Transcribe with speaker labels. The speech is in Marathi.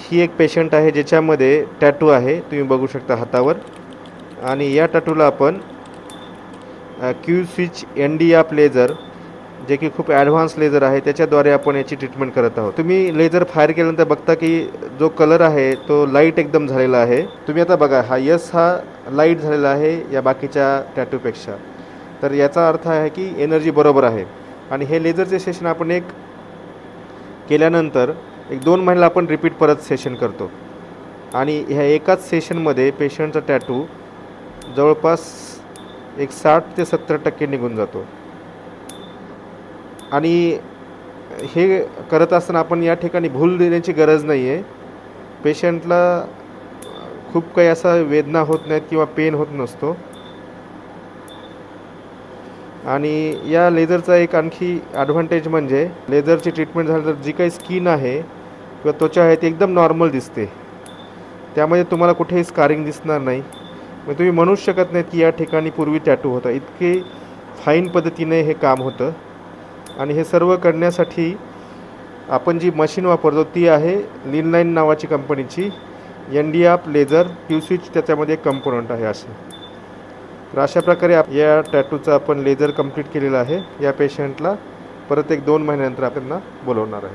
Speaker 1: ही एक पेशंट आहे ज्याच्यामध्ये टॅटू आहे, तुम्ही बघू शकता हातावर. आणि या टॅटूला आपण क्यू स्विच ND-ARP लेझर, जे की खूप ॲडव्हान्स लेझर आहे, त्याच्याद्वारे आपण याची ट्रीटमेंट करत आहोत. तुम्ही लेझर फायर केल्यानंतर बघता की जो कलर आहे तो लाईट एकदम झालेला आहे. तुम्ही आता बघा, हा हा लाईट झालेला आहे या बाकीच्या टॅटूपेक्षा. तर याचा अर्थ आहे की एनर्जी बरोबर आहे. आणि हे लेझरचे सेशन आपण केल्यानंतर 2 महिन्याला आपण रिपीट परत सेशन करतो. आणि ह्या एकाच सेशनमध्ये पेशंटचा टॅटू जवळपास 60 ते 70% निघून जातो. आणि हे करत असताना आपण या ठिकाणी भूल देण्याची गरज नाही आहे. पेशंटला खूप काही असा वेदना होत नाहीत किंवा पेन होत नसतो. आणि या लेझरचा एक आणखी ॲडव्हान्टेज म्हणजे लेझरची ट्रीटमेंट झाल्यानंतर जी काही स्किन आहे किंवा त्वचा आहे ती एकदम नॉर्मल दिसते. त्यामध्ये तुम्हाला कुठेही स्कारिंग दिसणार नाही. मग तुम्ही म्हणूच शकत नाहीत की या ठिकाणी पूर्वी टॅटू होता. इतके फाईन पद्धतीने हे काम होतं. आणि हे सर्व करण्यासाठी आपण जी मशीन वापरतो ती आहे लिनलाईन नावाची कंपनीची ND-ARP लेझर क्यू स्विच, त्याच्यामध्ये एक कंपोनंट आहे असे. तर अशा प्रकारे या टॅटूचा आपण लेझर कंप्लीट केलेला आहे. या पेशंटला परत 2 महिन्यानंतर आपण बोलवणार आहे.